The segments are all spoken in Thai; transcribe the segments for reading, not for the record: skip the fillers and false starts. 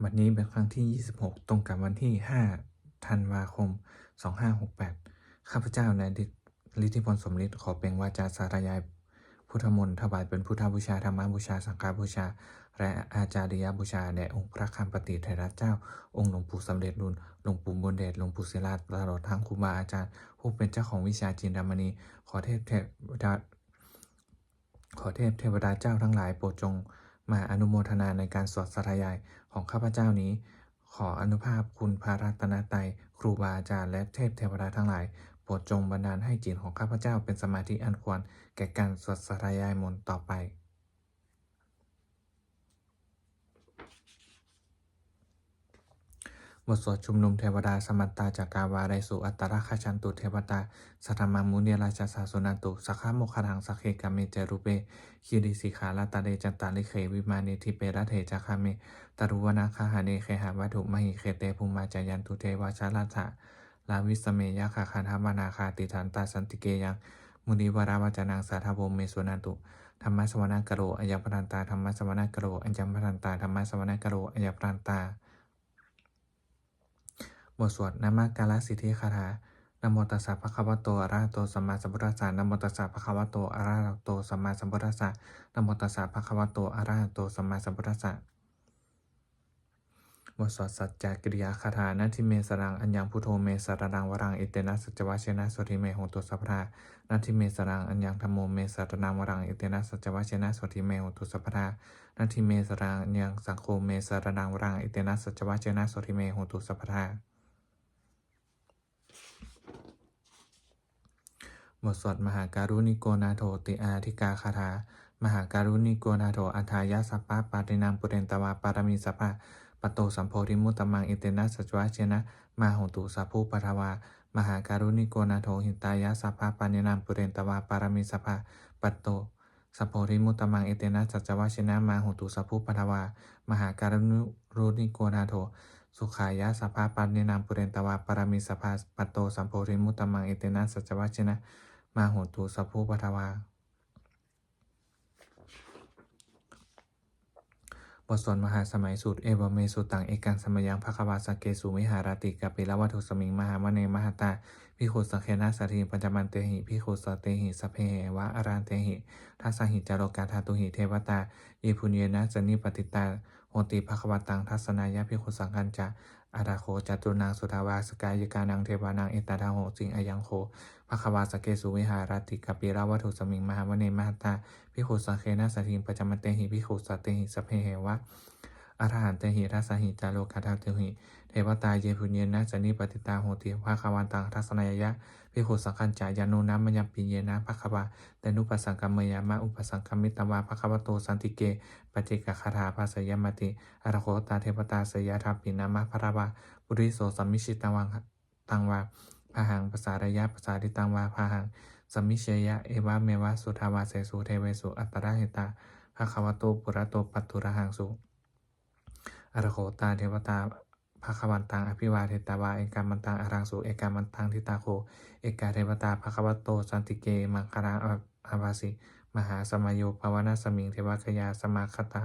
วันนี้เป็นครั้งที่26ตรงกับวันที่5ธันวาคม2568ข้าพเจ้านายฤทธิพลสมฤทธิ์ขอเป็นวาจาสาธยายพุทธมนต์ถวายเป็นพุทธบูชาธรรมบูชาสังฆบูชาและอาจาริยบูชาแด่องค์พระคำปฏิเทระเจ้าองค์หลวงปู่สำเร็จรุ่นหลวงปู่บุญเดชหลวงปู่ศิลาตลอดทั้งครูบาอาจารย์ผู้เป็นเจ้าของวิชาจินดามณีขอเทพเทวดาเจ้าทั้งหลายโปรดจงมาอนุโมทนาในการสวดสาธยายของข้าพเจ้านี้ขออนุภาพคุณพระรัตนตรัยครูบาอาจารย์และเทวดาทั้งหลายโปรดจงบันดาลให้จิตของข้าพเจ้าเป็นสมาธิอันควรแก่การสวดสาธยายมนต์ต่อไปบทสวดชุมนุมเทวดาสมัตตาจักกาวาไรสุอัตตราคชันตุเทวตาสัทธมังมุนีราชสาสุนันตุสักขโมคขังสักเคกามิเจรุเปคีริสิขาลาตาเดจันตาลิเขวิมานิทิเประเถจักขเมตรุวนาคาหาเนเคหาวัตถุมหิเคเตภูมาจายันตุเทวาชาลาถะลาวิสเมยะคาคันธามานาคาติฐานตาสันติเกยังมุนีวราวจนังสาธาโวเมสุนันตุธรรมสวนากโรอัญญพรันตาธรรมสวนากโรอัญญพรันตาธรรมสวนากโรอัญญพรันตาบทสวดนามกาลสิทธิคาถานะโมตัสสะภะคะวะโตอะระหะโตสัมมาสัมพุทธัสสะนะโมตัสสะภะคะวะโตอะระหะโตสัมมาสัมพุทธัสสะนะโมตัสสะภะคะวะโตอะระหะโตสัมมาสัมพุทธัสสะบทสวดสัจจกิริยาคาถานะทิเมสรังอัญญังพุทโธเมสรนังวรังอิเตนะสัจวะเชนะโสทิเมโหตุสัพพะนะทิเมสรังอัญญังธัมโมเมสรนังวรังอิเตนะสัจวะเชนะโสทิเมโหตุสัพพะนะทิเมสรังอัญญังสังโฆเมสรนังวรังอิเตนะสัจวะเชนะโสทิเมโหตุสัพพะบทสวดมหาการุณิโกนาโถติอาธิกาคาถามหาการุณิโกนาโถอัฏฐายาสัพพะปาตินังปุเรนตวาปารมีสัพพะปโตสัมโพธิมุตตมังอิเตนะสัจวะเชนะมาโหตุสัพพุปทวามหาการุณิโกนาโถหิตายาสัพพะปานินังปุเรนตวาปารมีสัพพะปโตสัพโพธิมุตตมังอิเตนะสัจวะเชนะมาโหตุสัพพุปทวามหาการุณิโกนาโถสุขายะสัพพะปานินังปุเรนตวาปารมีสัพพะปโตสัมโพธิมุตตมังอิเตนะสัจวะเชนะมาโหตุสัพพุปทวาบทสวดมหาสมัยสูตรเอวเมสุตังเอกังสมยังภควาสเกสุวิหารติกัปปิละวัตถุสมิงมหามเนมหตาพิขุสังเคนะสัทีปัญจมันเตหิพิขุสเตหิสเพเหวะอารันเตหิทัสสหิจารกาธาตุหิเทวตาเยพุญเยนะจนิปติตาโหติภควตังทัศนายะพิขุสังคัญจะอาดาโคจตุนางสุทาวาสกายกานังเทวานังเอตตาโหสิงอายังโคภควาสเกสุวิหารติกัปปิละวัตถุสมิงมหามเนมหตาพิขุสังเคนะสัทีปัญจมันเตหิพิขุสเตหิสเพเหวะอรหันเตหิทัสสหิจาโลกาธาตุหิเทวตาเยพุญเยนะจนิปติตาโหติภาวันตังทัศนายะภิกขุสังคัญจายานุนัมมยัมปิเยนะภควาเตนุปสังกัมเมยามะอุปสังกัมมิตวาภควโตสันติเกปจิกคาถาภาสยมติอรโคตาเทวตาสยาทัพปินามะพระวาปุริโสสัมมิชิตังวาพาหังภาษารยะภาษาดิตังวาพาหังสัมมิเชยะเอวะเมวะสุทาวาเสสุเทเวสุอัตตระเหตาภควโตปุระโตปัตตุระหังสุอรโคตาเทวตาภควันตังอภิวาเทตาวาเอกามันตังอรังสุเอกามันตังทิตาโคเอกาเทวตาภควโตสันติเกมังคาราอาวาสิมหาสมโยภาวนาสมิงเทวคยาสมาคตา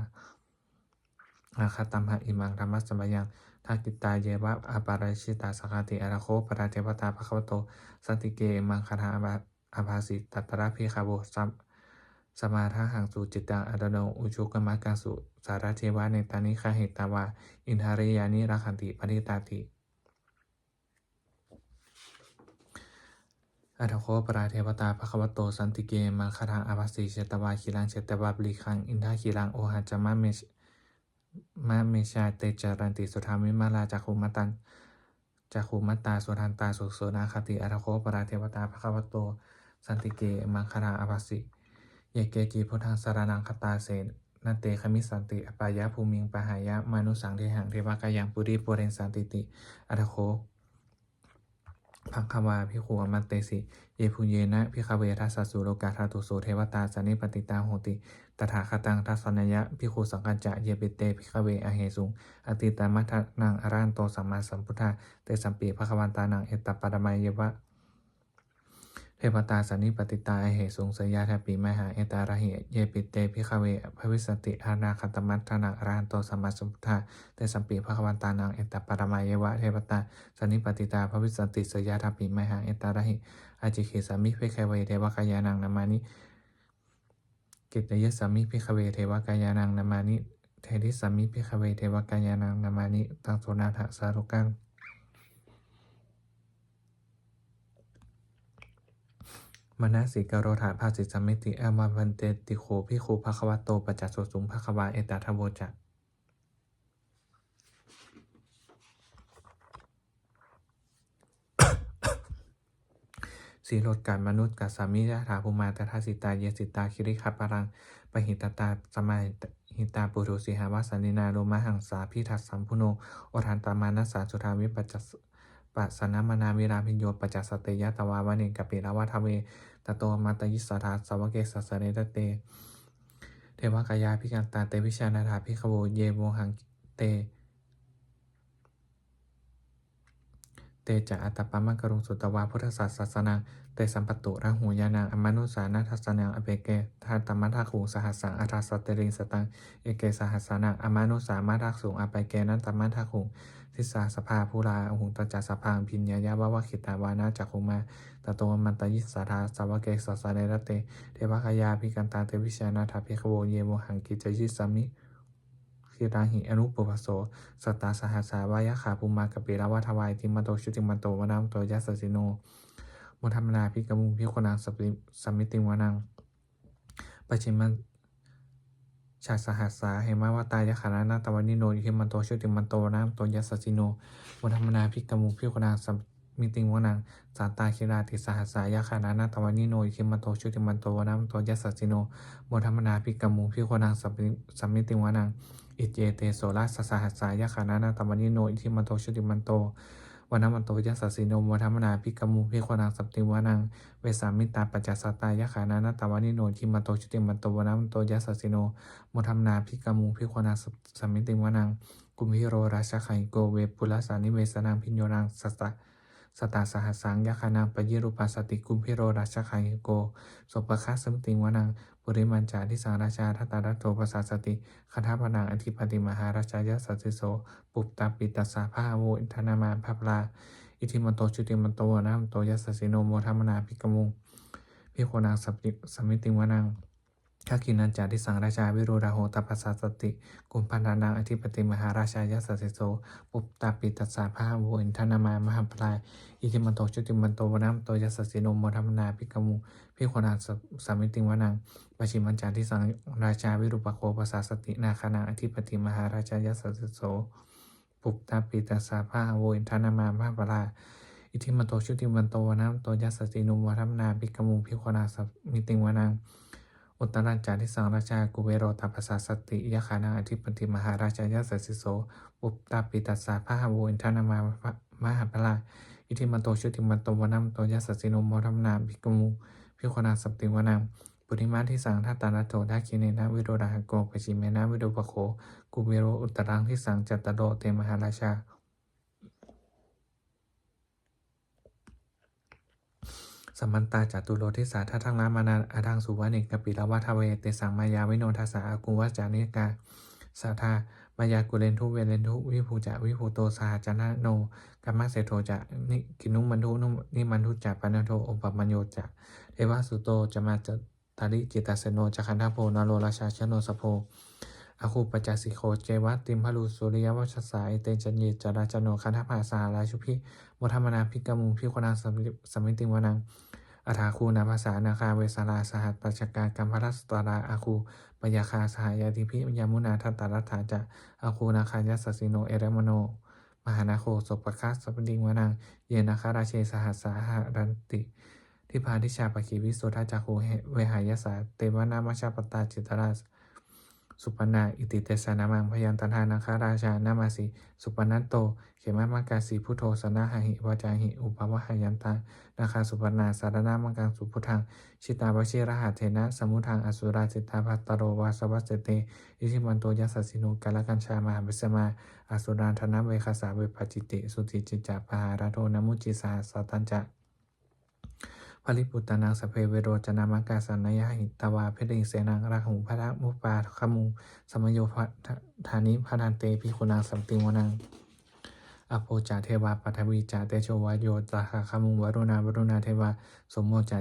อาคตัมหะอิมังธรรมสมยังทักกิตาเยวะอาปาราชิตาสกติอรโคปราเทวตาภควโตสันติเกมังคาราอาวาสิตัตระพิคาโวสมาทาหังสุจิตังอดโนอุชุกมะกังสุสารเทวะเนตานิคาเหตาวาอินทาริยานิราคันติปริตาติอัตโคปราเทวตาภควโตสันติเกมังคารังอาวาสีเชตวาคีรังเชตวาบลิคังอินทาคีรังโอหัจมะเมชาเตจารันติสุธามิมาลาจักขุมตันจักขุมัตตาสุทันตาสุโสนาคติอัตโคปราเทวตาภควโตสันติเกมังคารังอาวาสีเยเกจีพุทธังสารนังคตาเสนเตคมิสันติอปายะภูมิงปหายะมานุสังเทหังเทวกายังปุริปุเรนสันติติอัตโคภังควาภิกขุอมันเตสิเยพุเยนะภิกขเวทัสสสุโลกาธาตุโสเทวตาสันนิปติตาโหติตถาคตังทัสสนยะภิกขุสังกัญจะเยปิเตภิกขเวอเหสุงอติตามัทนังอรันโตสัมมาสัมพุทธาเตสัมปีภควันตานังเอตตปปรมัยเยวะ เทวตาสันนิปติตาอเหสุงสยาทปิมหาเอตาระหิเยปิเตพิขเวภวิสติอานาคัตมัตถนาอรหันโตสัมมาสัมพุทธาเตสัมปีภควตานังเอตปรมาเยวะเทวตาสันนิปติตาภวิสติสยาทปิมหาเอตาระหิอาจิขิสามิพิขเวเทวกายานังนามานิกิตยสามิพิขเวเทวกายานังนามานิเทธิสามิพิขเวเทวกายานังนามานิตังโสนาถสารุกังมนสิกโรธาภาสิสมิติอามาวันเตติโขพิโขภควโตปัจจโสสุงภควาเอตทัพโวจะสีโลดการมนุษย์กัสสามิยะถาภูมาตถาสิตาเยสิตาคิริขัปปารังปหิตตาสมัยหิตาปุรุสิหาวาสันนินาโลมหังสาพิทัสสัมพุโนโอทันตามานัสสาจุธาวิปัจจปัสสนามนาวิราพิญโยปัจจสเตยะตวาวะเนกปิลาวะทเวตโตมัตตยิสสทาสวะเกสัสเรตเตเทวกายาพิกันตาเตวิชานาถาพิขโวเยโมหังเตจะอัตตปมังกรุงสุตวาพุทธศาสนาเตสัมปตุระหูยานังอมนุสานาทัสนังอเปเกทานตมัทธาขุงสหัสสังอัฏฐสตริงสตังเอเกสหัสสนังอมนุสามาทักสุงอเปเกนันตมัทธาขุงทิสาสภาภูราหุงตจัสพังพิญญายาวะวะขิตาวานาจักขุมาตโตมันตยิสสาธาสาวเกสัสเรระเตเทวกายาพิกันตาเตวิชานาถาภิกขโวเยโมหังกิจยิสามิคิราหิอนุปปโสสตาสหัสสาวายะขาภูมากปิราวะทวายติมโตชุติมโตวนามโตยัสสสิโนมุธรรมนาภิกมุภิโคนังสัมมิติวานังปชิมันชาสหัสสาเหมาวตายะขานานาตวันิโนยิมันโตชุติมันโตวนามโตยัสสสิโนมุธรรมนาภิกมุภิโคนังสัมมิติวานังสาตาคิราติสหัสสายะขานานาตวันิโนยิมันโตชุติมันโตวนามโตยัสสสิโนมุธรรมนาภิกมุภิโคนังสัมมิติวานังอิเจเตโสราสสหัสสายะขานานาตวันิโนอิทิมันโตชุติมันโตวันมันโตยัสสสิโนวัฒมนาภิกมุภิโคนังสัพติวานังเวสามิตาปัจจสตายะขานานาตวานิโนทิมันโตชุติมันโตวันมันโตยัสสสิโนมุธรรมนาภิกมุภิโคนังสัมมิติวานังกุมพิโรราชขัยโกเวปุลสานิเวสนังพิญโยนังสตาสหัสสังยะขานังปยิรูปัสสติกุมพิโรราชขัยโกสุปคัสสมิติวานังปุริมันจาทิสังราชาทัตตารัตโตปัสสสติคทาพนังอธิปติมหาราชายสัสสิโสปุปตาปิตัสสะภาโวอินทนามาภาพลาอิทิมันโตชุติมันโตนะมันโตยัสสสิโนโมทัมมนาภิกมุงพิโคนังสัมมิติวานังทักขินันจาทิสังราชาวิโรราโหตปัสสสติกุมพันธานังอธิปติมหาราชายสัสสิโสปุปตาปิตัสสะภาโวอินทนามามหาพลาอิทิมันโตชุติมันโตนะมันโตยัสสสิโนโมทัมมนาภิกมุงพิโคนังสัมมิติวานังปชิมันจาทิสังราชาวิรูปโคปัสสสตินาคานังอธิปติมหาราชายสัสสิโสปุปตาปิตัสสะภาโวอินทนามามหาพลาอิทิมันโตชุติมันโตนะมันโตยัสสสิโนโมทัมมนาภิกมุงพิโคนังสัมมิติวานังอุตตรัญจาทิสังราชากุเวโรตปัสสสติยะขานังอธิปติมหาราชายสัสสิโสปุปตาปิตัสสะภาโวอินทนามามหาพลาอิทิมันโตชุติมันโตวนัมโตยัสสสิโนโมทัมมนาภิกมุงพิโคนังสัพติวานังปุริมาทิสังทัตตานัตโตทักขิเนนะวิโรราหโกปชิเมนะวิโรปโคกุเวโรอุตตรังทิสังจัตตโรเตมหาราชาสัมมันตาจัตุโลทิสาทัทังนามานาอาทังสุวานิกปิลาวะทเวเตสังมายาวิโนทัสสะอากุวจานิกาสัทธามายากุเลนทุเวเลนทุวิภูจะวิภูโตสหจนะโนกัมมะเสโทจะนิกินุมันทุนุนิมันทุจะปันโทอุปมัญโยจะเทวสุโตจะมาจตาริจิตาเสโนจะคันธโพนโรราชาชโนสโพอาคูปจัสสิโคเจวะติมพลุสุริยวัชสายเตจันเยจราจโนคันธภาสาราชุพิโมธรรมนาภิกมุงพิโคนังสัมมิติวานังอัฏฐาคูนาภาษานาคาเวสาราสหัตปัจจการกัมพรัสตาราอาคูปยาคาสหายาติพิยามุนาทัตตารัฐาจะอาคูนาคายัสสสิโนเอเรมโนมหานาโคสปคัสสัพดิงวานังเยนาคาราเชสหัสสาหารันติทิพาทิชาปขีวิสุทธาจักขุเวหายสาเตวนามัชฌปตาจิตราสุปนาอิติเตสานามังพยันตนานาคาราชานามาสีสุปนัตโตเขมมังกาสีพุทโธสนาหหิวาจาหิอุปวะหยันตานาคาสุปนาสารนามังกังสุพุทธังชิตาบชิรหัตเทนะสมุทังอสุราจิตาภัตตโรวาสวัสเตอิทิมันโตยัสสสิโนกาลกัญชามหาวิสมาอสุรานธนะเวคาสาเวปจิติสุติจิจาปหาราโทนมุจิสาสตัญจะป ปริปุตตนังสพเพเวโรจนามกาสันนยหิตวาเพดิงเสนังราหุงพระมุปปาขมุงสมโยธานิพนันเตพิคุนังสัมติวนังอโภจาเทวาปัทวีจาเตโชวายโยตาคามุงวรุณาเทวาสมโมจา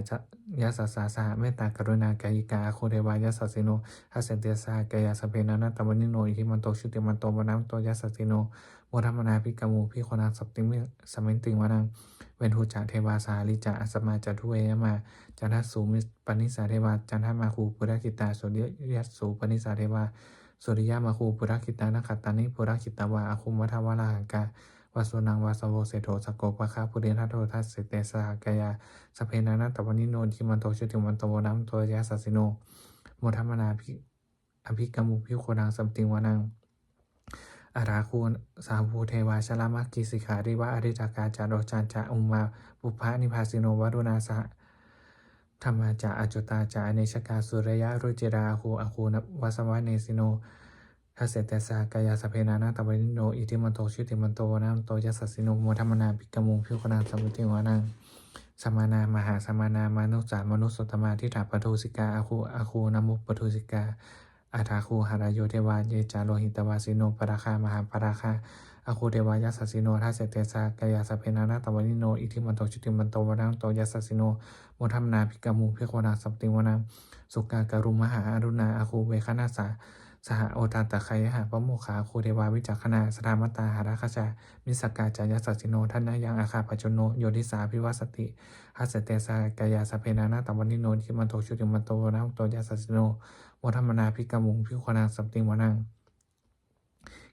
ยัสสาสหเมตตากรุณากายิกาโคเทวายัสสิโนทัสเสเตสากายาสเพนานัตตวนิโนอิทิมันโตชุติมันโตวนัมโตยัสสิโนโมทัมมนาภิกมุพิโคนังสัพติมิสมินติวนังเวนทุจาเทวาสาลิจาอัสมาจทุเวยมาจันทสูมิปนิสาเทวาจันทมาคูปุระกิตาสุริยัสสูปนิสาเทวาสุริยมาคูปุระกิตานักขตานิปุระกิตาวาอาคุมวัฏวราหังกาวาสุนังวาสโวเสโทสโกปะคาปุเรทัตโททัสเสเตสากายาสเพนานัตตวนิโนทิมันโตชุติมันโตวนัมโตยัสสิโนโมทัมมนาอภิกมุพิโคนังสัมติวนังอาราคูสาภูเทวาชลามักกิสิขาริวะอริตากาจาโรจันจาอุมาปุพานิพาสิโนวรุณาสะธรรมาจาอจุตาจาอเนชกาสุรยะรุจิราอาคูนวัสวะเนสิโนทัสเสเตสากายาสเพนานาตวนิโนอิทิมันโตชุติมันโตวนัมโตยัสสิโนโมทัมมนาภิกมุพิโคนังสัมติวนังสมานามหาสมานามานุสามนุสตมาทิฏฐาปทุสิกาอาคูนามุปทุสิกาอาทาคูหารโยเทวาเยจาโลหิตวาสิโนปราคามหาปราคาอาคูเทวายัสสิโนทัสเสเตสากายาสเพนานาตวนิโนอิทิมันโตชุติมันโตวนัมโตยัสสิโนโมทัมมนาภิกมุพิโคนังสัมติวนังสุกาการุมหาอรุณาอาคูเวคณาสาสหโอตาตะไคยหะพระโมคาโคเทวาวิจักขณาสรามตาหาราคชามิสกาจายสัสสิโนท่านนายังอาคาปจโนโยนิสาพิวัสติหัสเตสากายาสเพนานาตวันนิโนทิมันโตชุติมันโตวนัมโตยัสสสิโนโมทัมมนาภิกมุงพิโคนังสัมติวนัง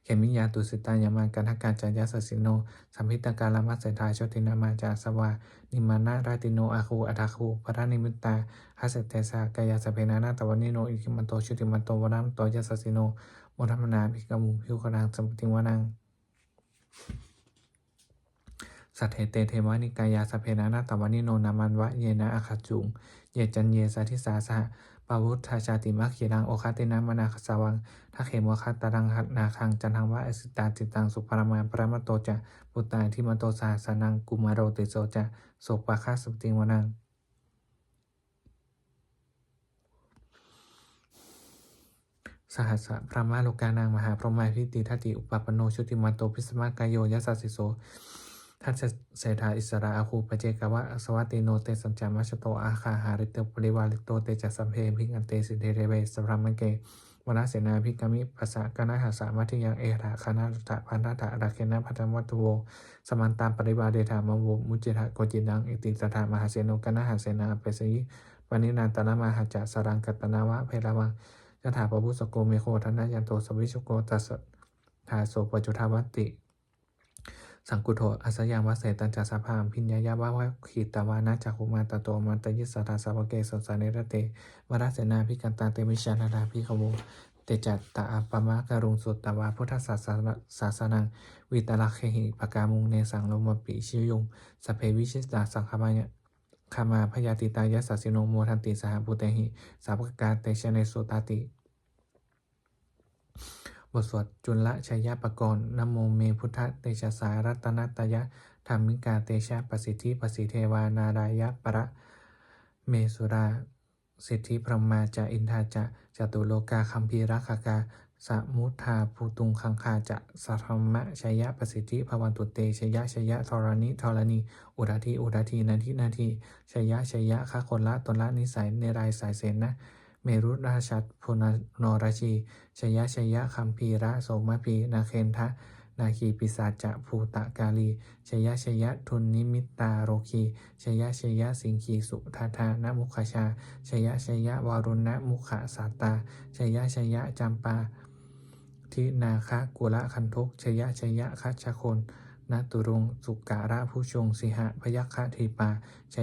เขมิยาตุสิตายามากันทกาจายสัสสิโนสัมพิตการามัสเสทาโชตินามาจาสวานิมานาราติโนอาคูอัตาคูพระนิมิตตาหัสเตสากายาสเพนานาตวันนิโนอิทิมันโตชุติมันโตวนัมโตยัสสสิโนโมทัมมนาภิกมุพิโคนังสัมติวนังสัทเทเตเทวานิกายาสเพนานาตวนิโนนามันวะเยนะอาคาจุงเยจันเยสัทิสาสหปาวุธาชาติมัคขีรังโอคาตินามนาคสาวังทักเขมวคาตารังนาคังจันทังวะอสิตาจิตังสุปรมาปรมโตจะปุตตาทิมันโตสาสนังกุมารโรติโสจะโสปะคาสุติวนังสหัสสะพระมาโลกานางมหาพรหมาพิติทัติอุปปโนชุติมันโตพิสมากายโยยัสสิโสทัศเสถาอิสระอาคูปเจกวะสวัติโนเตสัญจามัชโตอาคาหาริเตปริวาลิโตเตจัสสัมเพพิกันเตสิเทเรเวสพรมเกวนาเสนาภิกามิภาษากนาหาสามัทิยังเอราคณาตะพันธะราเคนะพัทวัตโวสมันตามปริวาเดธามโวมุจิทะโกจิดังอิติสถามหาเสโนกนาหาเสนาเปสีวานินันตนามาหาจาสรังกัตนาวะเพลวังยถาปพุสโกเมโคธนายันโตสวิชโกตัสทาโสปจุทาวัตติสังกุโถอัสยังวะเสตัญจสภามพิญญายาวะวะขีตาวานะจักขุมาตโตมันตยิสตาสาวเกสสานิรเตวราเสนาพิกันตาเตมิชานาราพิขโวเตจัตตาอัปปมะการุงสุตตวาพุทธศาสนังวิตาลเคหิปกามุงเนสังโลมปิชิยุงสเพวิชิตาสังคามายะคามาพยาติตายสัสสิโนโมทันติสหปุเตหิสาวกาเตชเนสุตาติบทสวดจุลชัยยปกรณ์นะโมเมพุทธเตชะสารัตนัตยะธรรมิกาเตชะประสิทธิประสิทเทวานารายะประเมสุราสิทธิพรหมาจาอินทาจะจตุโลกาคัมภีรักกาสมุทาภูตุงคังคาจะสัทธมะชัยยะประสิทธิภวันตุเตชยะชยะธรณีอุดาทีนาทีชยะข้าคนละตนละนิสัยเนรายสายเสนนะเมรุราชัดพุนนราชีชยะคัมภีระโสมพีนาเคนทะนาคีปิศาจจะภูตะกาลีชยะทุนนิมิตตาโรคีชยะสิงคีสุทาธานะมุขชาชยะวารุณนะมุขสาตาชยะจำปาทินาคะกุละคันทุกชยะคัจฉคนนาตุรงสุการะผู้ชงสิหะพยัคฆทีปาช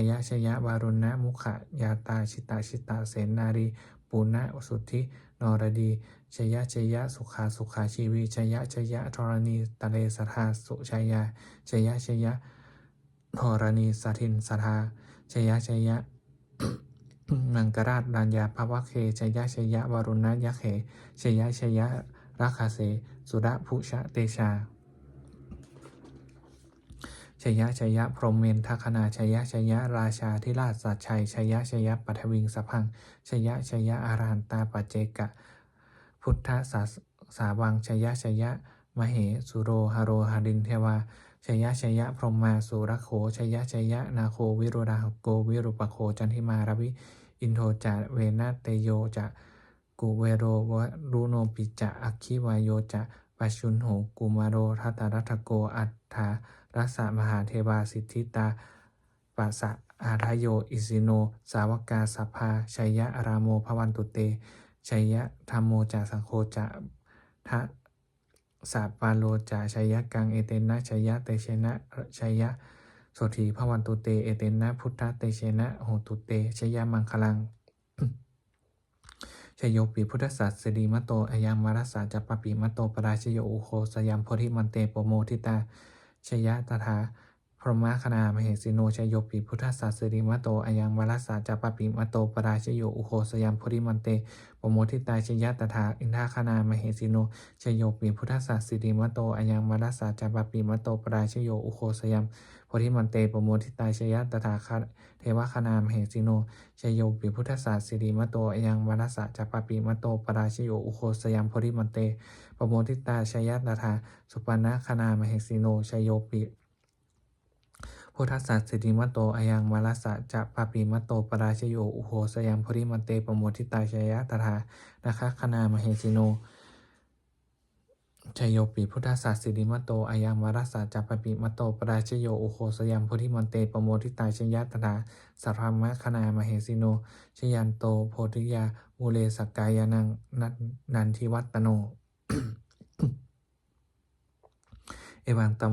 ยะวารุณนะมุขยาตาชิตาเสนารีปุณณสุทธินรดีชยะสุขาชีวีชยะธรณีตะเลสทาสุชยาชยะธรณีสัทินสทาชยะ มังกราชรัญญาภวะเคชยะวารุณยะเขชยะราคาเสสุระภุชะเตชา ชยชยพรหมเมนทคณาชยชยราชาธิราชสัจชัยชยชยปัทวิงสพังชยชยอารันตาปัจเจกะพุทธสาวังชยชยมเหสุโรหโรหดินเทวาชยชยพรหมาสุรโขชยชยนาโควิรุราหโกวิรุปโคจันทิมารวิอินโทจาเวนะเตโยจะกุเวโรวรุโนปิจะอัคคิวายโยจะปัชชุนโหกุมารโรทัตตรัตโกอัฏฐารัสสะมหาเทวาสิทธิตาปัสสะอาทโยอิสิโนสาวกาสัพพาชัยยะอารามโมภวันตุเตชัยยะธรรมโมจะสังโฆจะทะสัปปาโลจะชัยยะกังเอเตนะชัยยะเตเชนะชัยยะโสถีภวันตุเตเอเตนะพุทธเตเชนะโหตุเตชัยยะมังคลังชโยปิพุทธสัสสดีมะโตอายังวารสาจัปปปิมะโตปราชโยอุโคสยามโพธิมันเตปโมทิตาชยะตถาพรหมคณามเหสิโนชโยปิพุทธสัสสดีมะโตอายังวารสาจัปปปิมะโตปราชโยอุโคสยามโพธิมันเตปโมทิตาชยะตถาอินทคณามเหสิโนชโยปิพุทธสัสสดีมะโตอายังวารสาจัปปปิมะโตปราชโยอุโคสยามโพธิมันเตปโมทิตาชยะตถาเทวคณามเหสิโนชโยปิพุทธศาสสิริมโตอยังวรสะจัปปปิมโตปราชโยอุโคสยามโพธิมันเตปโมทิตาชยตถาสุปันนะคณามเหสิโนชโยปิพุทธศาสสิริมโตอยังวรสะจัปปปิมโตปราชโยอุโคสยามโพธิมันเตปโมทิตาชยตถานะคะคณามเหสิโนชโยปิพุทธศาสสิริมโตอายังวรสาจัปปปิมโตปราชโยอุโคสยามโพธิมันเตปโมทิตาชยตถาสัทธรรมคณามเหสิโนชยันโตโพธิยามูเลสกายานังนันทิวัตโน เอวังต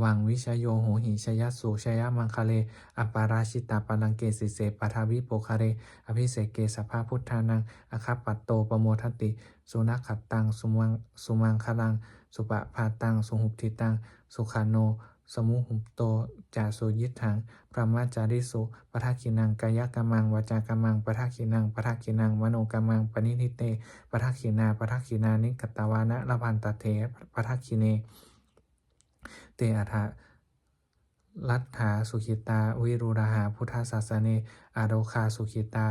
วังวิชโยโหหิชยสุชยมังคะเลอปาราชิตาปลังเกสิเสปทาวิโปคาเรอภิเศกเกสภาพุทธานังอคัปปัตโตปโมทติสุนัขขัตตังสุมังคลังสุปภาตังสุหุปทิตังสุขาโนสมุหุปโตจาสุยิทังพระมัจจาริสุปทักขินังกายกรรมังวาจากรรมังปทักขินังมโนกรรมังปณิทิเตปทักขินานิกตวานะละพันตเถปทักขิเนเตอัฏฐลัทธาสุขิตาวิรุราหาพุทธศาสเนอาโรคาสุขิตา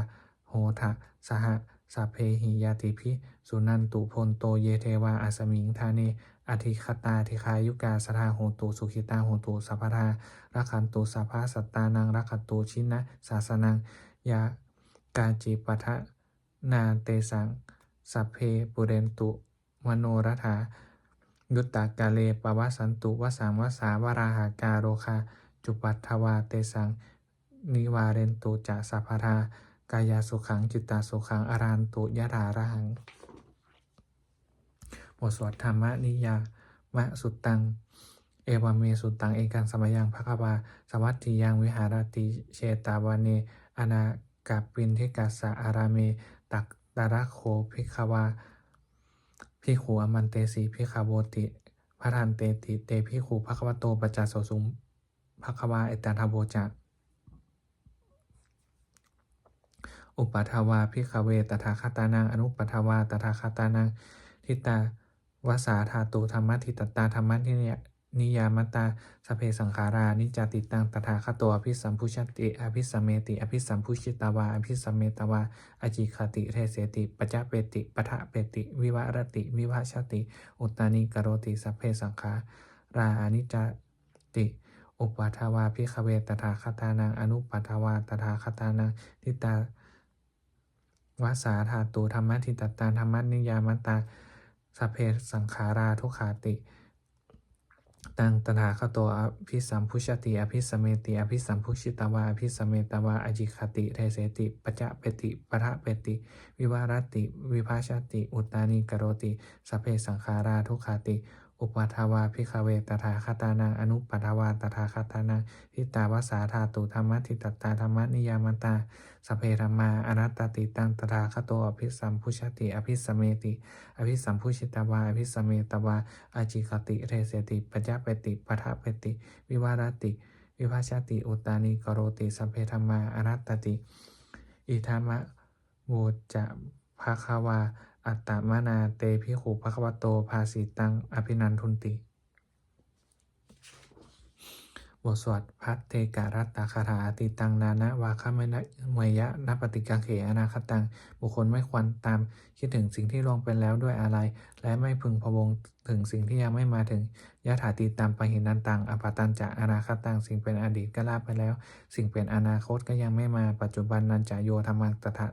โหทะสหสัพเพหิยาติภิสุนันตุพลโตเยเทวาอัสมิงธาเนอธิคตาธิคายุกาสทาโหตุสุขิตาโหตุสัพพทารักขันตุสัพพะสัตตานังรักขันตุชินะศาสนังยากาจิปัทนาเตสังสัพเพปุเรนตุมโนรถายุตตากาเลปวสันตุวสังวสาวราหากาโรคาจุปัทวาเตสังนิวาเรนตุจะสัพพทากายาสุขังจิตตาสุขังอารันตุยะถาระหังบทสวดธรรมนิยามะสุตตังเอวเมสุตตังเอกังสมยังภควาสวัตถิยังวิหารติเชตาวเนอนากัปปินทิกัสสะอาราเมตักตระโคภิกขวาภิกขุอมันเตสีภิกขโวติพระทันเตติเตภิกขุภควโตปัจจโสสุงภควาเอตันทโวจะอุปัฏฐวาภิกขเวตถาคตานังอนุปัฏฐวาตถาคตานังทิตาวสาธาตุธรรมทิตตาธรรมนิยามตาสเพสังขารานิจจติตังตถาคตอภิสัมพุชติอภิสัมเมติอภิสัมพุชิตาวาอภิสัมเมตาวาอจิคติเทเสติปัจจเปติปทะเปติวิวารติวิวัชติอุตตานิกโรติสเพสังขารานิจจติอุปัฏฐวาภิกขเวตถาคตานังอนุปัฏฐวาตถาคตานังทิตาวสาธาตุธรรมทิตตาธรรมนิยามตาสเพสังขาราทุขาติตังตถาคโตอภิสัมพุชติอภิสัมเมติอภิสัมพุชิตาวาอภิสัมเมตาวาอจิคติเทเสติปัจจเปติปทะเปติวิวารติวิภาชติอุตตานิกโรติสเพสังขาราทุขาติอุปัฏฐวาภิกขเวตถาคตานังอนุปัฏฐวาตถาคตานังทิตาวสาธาตุธรรมทิตตาธรรมนิยามตาสเพธรรมาอนัตตติตังตถาคโตอภิสัมพุชติอภิสัมเมติอภิสัมพุชิตาวาอภิสัมเมตาวาอาจิคติเทเสติปัจจเปติปทะเปติวิวารติวิภาชติอุตตานิกโรติสเพธรรมาอนัตตติอิธามะโวจะภาควาอัตตมนาเตภิกขุภควโตภาสิตังอภินันทุนติ บทสวดพัทเทการัตตคาถาติตังนานะวาคะมนะเมยะนปฏิกังเขอนาคตังบุคคลไม่ควรตามคิดถึงสิ่งที่ล่วงไปแล้วด้วยอะไรและไม่พึงพะวงถึงสิ่งที่ยังไม่มาถึงยะถาติตามปหินันตังอปตันจะอนาคตังสิ่งเป็นอดีตก็ลาไปแล้วสิ่งเป็นอนาคตก็ยังไม่มาปัจจุบันนันจะโยธรรมัง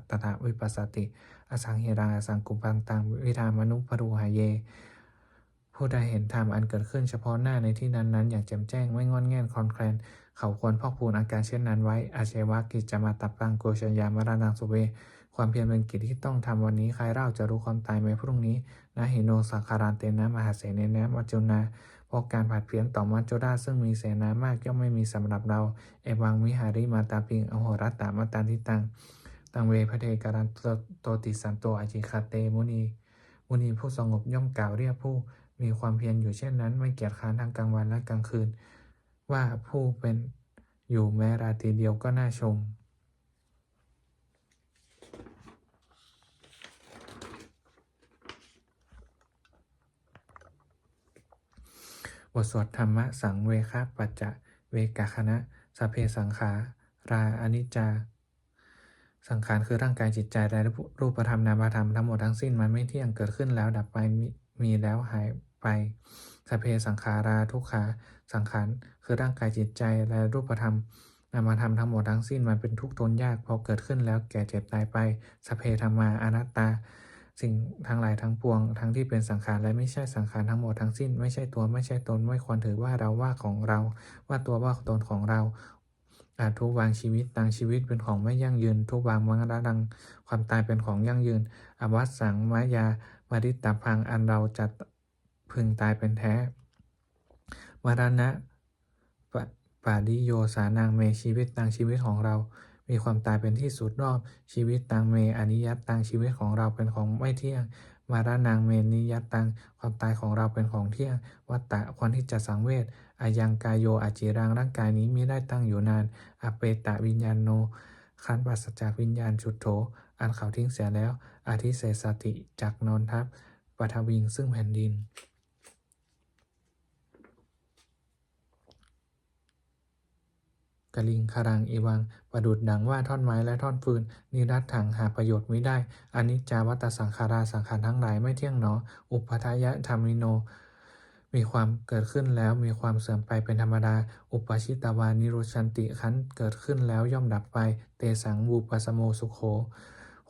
ตถาวิปัสสติอสังเหรังอสังกุปังตังวิธามนุปรูหายเยผู้ใดเห็นธรรมอันเกิดขึ้นเฉพาะหน้าในที่นั้นๆอย่างแจ่มแจ้งไม่งอนแง่นคลอนแคลนเขาควรพอกพูนอาการเช่นนั้นไว้อาเชวะกิจจมาตับปังโกชยามรานังสุเวความเพียรเป็นกิจที่ต้องทำวันนี้ใครเล่าจะรู้ความตายในพรุ่งนี้นะหิโนสังคารานเตนะมหาเสนเนะมัจจุนาเพราะการผัดเพี้ยนต่อมัจจุราชซึ่งมีเสนามากย่อมไม่มีสำหรับเราเอวังวิหาริมาตาปิงอโหรัตตามาตาทิตังเวพเทการันโตติสันโตอจิคาเตมุนีผู้สงบย่อมกล่าวเรียกผู้มีความเพียรอยู่เช่นนั้นไม่เกียจค้านทั้งกลางวันและกลางคืนว่าผู้เป็นอยู่แม้ราตรีเดียวก็น่าชมบทสวดธรรมะสังเวคะปัจจะเวกคณะสัพเพสังขาราอนิจจาสังขารคือร่างกายจิตใจและรูปธรรมนามธรรมทั้งหมดทั้งสิ้นมันไม่เที่ยงเกิดขึ้นแล้วดับไปมีแล้วหายไปสัพเพสังขาราทุกขาสังขารคือร่างกายจิตใจและรูปธรรมนามธรรมทั้งหมดทั้งสิ้นมันเป็นทุกข์ทนยากพอเกิดขึ้นแล้วแก่เจ็บตายไปสัพเพธัมมาอนัตตาสิ่งทั้งหลายทั้งปวงทั้งที่เป็นสังขารและไม่ใช่สังขารทั้งหมดทั้งสิ้นไม่ใช่ตัวไม่ใช่ตนไม่ควรถือว่าเราว่าของเราว่าตัวว่าตนของเราทุกวางชีวิตต่างชีวิตเป็นของไม่ยั่งยืนทุกวางมังระดังความตายเป็นของยั่งยืนอวัสสังมายาวาริตาพังอันเราจะพึงตายเป็นแท้มรณะปาดิโยสานางเมชีวิตต่างชีวิตของเรามีความตายเป็นที่สุดรอบชีวิตตังเมอนิยัตตังชีวิตของเราเป็นของไม่เที่ยงมารณางเมนิยัตตังความตายของเราเป็นของเที่ยงวัตตะควรที่จะสังเวชอายังกายโยอาจิรังร่างกายนี้มิได้ตั้งอยู่นานอเปตะวิญญาณโนขันธ์ปราศจากวิญญาณจุดโถอันเขาทิ้งเสียแล้วอธิเสสติจากนอนทับปฐวิงซึ่งแผ่นดินกลิงคารังอีวังประดุดดังว่าท่อนไม้และท่อนฟืนนิรัตถังหาประโยชน์ไม่ได้อนิจจาวัตสังขาราสังขารทั้งหลายไม่เที่ยงหนออุปทายะธรรมิโนมีความเกิดขึ้นแล้วมีความเสื่อมไปเป็นธรรมดาอุปชิตาวานิโรชันติขันเกิดขึ้นแล้วย่อมดับไปเตสังวูปัสโมสุโข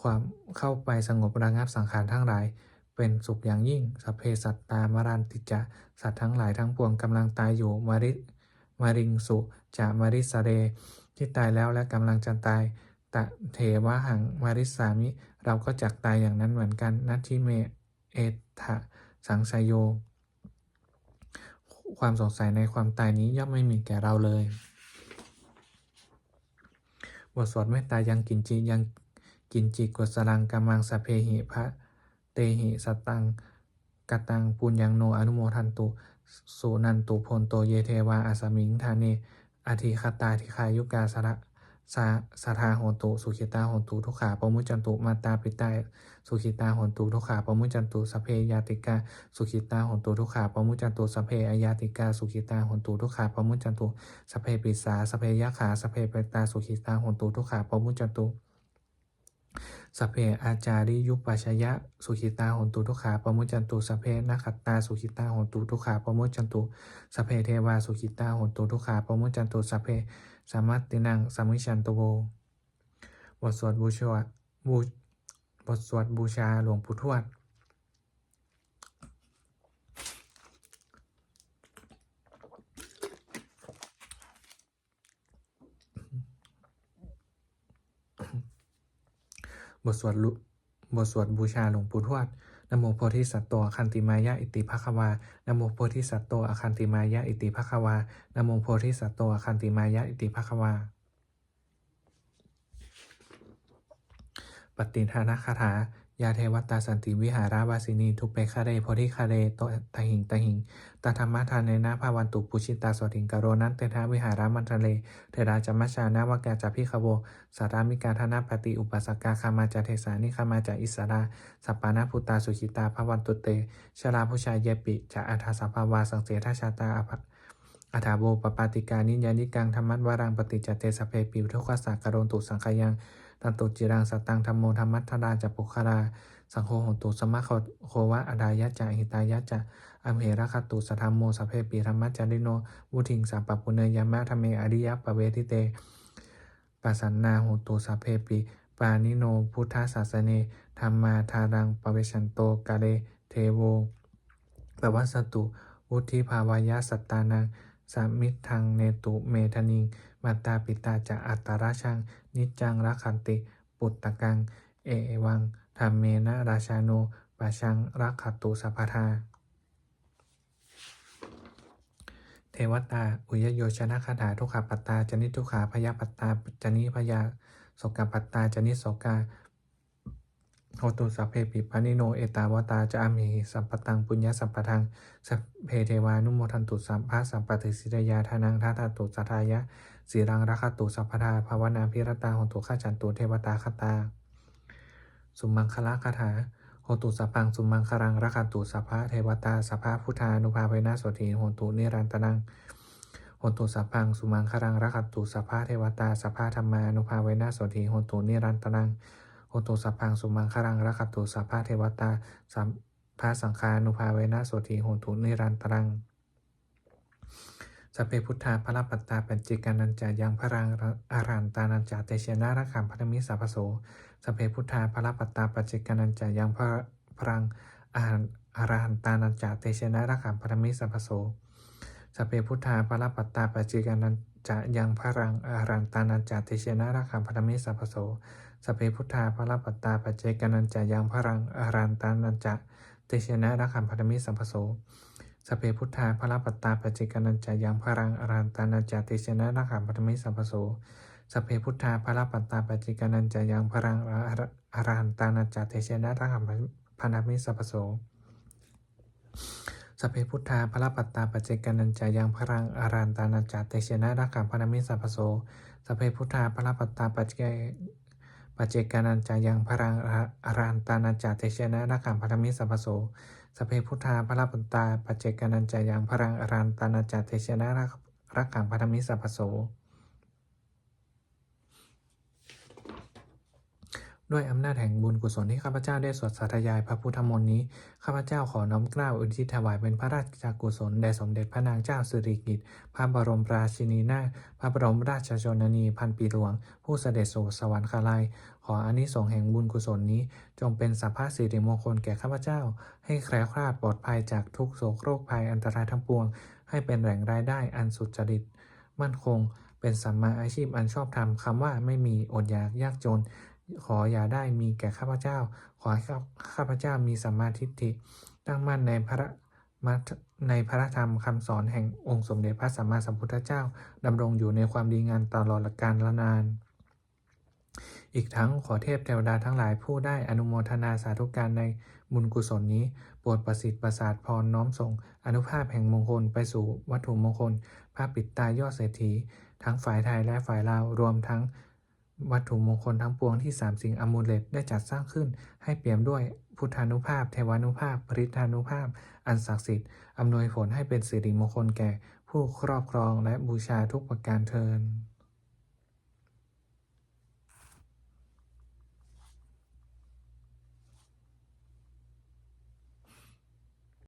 ความเข้าไปสงบระงับสังขารทั้งหลายเป็นสุขอย่างยิ่งสัพเพสัตตามรันติจะสัตว์ทั้งหลายทั้งปวงกำลังตายอยู่มาริงสุจะมาริสเรที่ตายแล้วและกำลังจะตายตะเทวะหังมาริสามิเราก็จักตายอย่างนั้นเหมือนกันนัตทิเมเอทะสังสยโยความสงสัยในความตายนี้ย่อมไม่มีแก่เราเลยบทสวดเมตตายังกินจิกุศลังกัมมังสเพหิพระเตหิสตังกตังปุญญังโนอนุโมทันตุสุนันตุพลโตเยเทวาอาสมิงธาเนอธิคตาธิคายุกาสทาโหตุสุขิตาโหตุทุกขาปมุจจันตุมาตาปิตาสุขิตาโหตุทุกขาปมุจจันตุสเพยาติกาสุขิตาโหตุทุกขาปมุจจันตุสเพอยาติกาสุขิตาโหตุทุกขาปมุจจันตุสเพปิสาสเพยะขาสเพเปตาสุขิตาโหตุทุกขาปมุจจันตุสเพอาจาริยุปปัชยะสุขิตาโหตุทุกขาปมุจจันตุสเพนักขัตตาสุขิตาโหตุทุกขาปมุจจันตุสเพเทวาสุขิตาโหตุทุกขาปมุจจันตุสเพสามัตตินังสมิชันตุโวบทสวดบูชาหลวงปู่ทวดบทสวดบูชาหลวงปู่ทวดนะโมโพธิสัตโตอคันติมายะอิติภควานะโมโพธิสัตโตอคันติมายะอิติภควานะโมโพธิสัตโตอคันติมายะอิติภควาปฏิทานคาถายาเทวตาสันติวิหาราวาสินีทุเปคะเรโพธิคะเรโตตหิงตธรรมะทานเนนะภาวันตุปุชิตาสถิงกโรนันเตทาวิหารามันทะเลเทราจมัชชานาวกาจาพิขโวสารามิกาธนาปฏิอุปสกาคามาจาเทสานิคามาจาอิสราสัปปานาภูตาสุขิตาภวันตุเตชลาผู้ชายเยปิจะอัฏฐสัพพาวาสังเสทชาตา อัฏฐาโบปปาติกานิยานิกังธรรมัตวารังปฏิจจเตสพเพปิวทุกขสักกโรนตุสังขยังตันตุจิรังสัตตังธรรมโมธรรมัทธดาจะปุคาราสังโฆโหตุสมะโควะอดายะจะหิตายะจะอมเหระคตุสัทธมโมสพเพปิธรรมัจจาริโนวุทิงสัพปปุเนยามะธรรมเมอริยปเวทิเตปัสสันนาโหตุสัพเพปิปานิโนพุทธศาสเนธรรมาทารังปเวชันโตกาเลเทโวปวัสสตุวุธิภาวายะสัตตานังสามิทังเนตุเมธนิงมาตาปิตาจะอัตตราชังนิจจังรักขันติปุตตะกังเอวังธรรมเมนะราชาโนปัชังรักขตุสัพพทาเทวตาอุยโยชนะคาถาทุกขปัตตาจนิทุกขาพยาปัตตาจนิพยาโสกปัตตาจนิโสกาโหตุสัพเพปิปานิโนเอตาวตาจะอามิสัมปตังปุญญสัมปทังสัพเพเทวานุโมทันตุสัมภาสัมปติสิทยาทานังทัตตุสัทายะสีรังรักตุสัพพทาภาวนาพิรตาโหตุข้าจันตุเทวตาคตาสุมังคละคาถาโหตุสัพพังสุมังคลังรักตุสัพพะเทวตาสัพพะพุทธานุภาเวนะโสติโหตุนิรันตนังโหตุสัพพังสุมังคลังรักตุสัพพะเทวตาสัพพะธรรมานุภาเวนะโสติโหตุนิรันตนังโหตุสัพพังสุมังคลังรักตุสัพพะเทวตาสัพพะสังฆานุภาเวนะโสติโหตุนิรันตนังสัพเพพุทธาพระปัตตาปัญจิกานัญจายังพรังอารันตานัญจาเตเชนะระขัมพัทมิสัพพโสสัพเพพุทธาพระปัตตาปัญจิกานัญจายังพรังอารันตานัญจาเตเชนะระขัมพัทมิสัพพโสสัพเพพุทธาพระปัตตาปัญจิกานัญจายังพรังอารันตานัญจาเตเชนะระขัมพัทมิสัพพโสสัพเพพุทธาพระปัตตาปัญจิกานัญจายังพรังอารันตานัญจาเตเชนะระขัมพัทมิสัพพโสสัพเพพุทธาพระปัตตาปัจจิกานัญจายังพรังอรันตานัญจาติชนะนักขัมปัตมิสัพพโสสัพเพพุทธาพระปัตตาปัจจิกานัญจายังพรังอรันตานัญจาติชนะนักขัมปัตมิสัพพโสสัพเพพุทธาพระปัตตาปัจจิกานัญจายังพรังอรันตานัญจาติชนะนักขัมปัตมิสัพพโสสัพเพพุทธาพระปัตตาปัจจิกานัญจายังพรังอรันตานัญจาติชนะนักขัมปัตมิสัพพโสสัพเพพุทธาพระปัตตาปัจเจกานัญจายังพรังอรันตานัญจาเตชนะรักขังพัทมิสัพพโสด้วยอำนาจแห่งบุญกุศลที่ข้าพเจ้าได้สวดสาธยายพระพุทธมนต์นี้ข้าพเจ้าขอน้อมเกล้าอุทิศถวายเป็นพระราชกุศลแด่สมเด็จพระนางเจ้าสิริกิติ์พระบรมราชินีนาถพระบรมราชชนนีพันปีหลวงผู้เสด็จสู่สวรรคาลัยขออานิสงส์แห่งบุญกุศลนี้จงเป็นสัพพะสิริมงคลแก่ข้าพเจ้าให้แคล้วคลาดปลอดภัยจากทุกโศกโรคภัยอันตรายทั้งปวงให้เป็นแหล่งรายได้อันสุจริตมั่นคงเป็นสัมมาอาชีพอันชอบธรรมคำว่าไม่มีอดอยากยากจนขออย่าได้มีแก่ข้าพเจ้าขอให้ข้าพเจ้ามีสัมมาทิฏฐิตั้งมั่นในพระธรรมคำสอนแห่งองค์สมเด็จพระสัมมาสัมพุทธเจ้าดำรงอยู่ในความดีงามตลอดกาลนานอีกทั้งขอเทพเทวดาทั้งหลายผู้ได้อนุโมทนาสาธุการในบุญกุศลนี้โปรดประสิทธิ์ประสาทพรน้อมส่งอนุภาพแห่งมงคลไปสู่วัตถุมงคลพระปิดตายอดเศรษฐีทั้งฝ่ายไทยและฝ่ายลาวรวมทั้งวัตถุมงคลทั้งปวงที่3สิ่งอมูลเลตได้จัดสร้างขึ้นให้เปี่ยมด้วยพุทธานุภาพเทวานุภาพปริธานุภาพอันศักดิ์สิทธิ์อำนวยผลให้เป็นสิริมงคลแก่ผู้ครอบครองและบูชาทุกประการเทอญ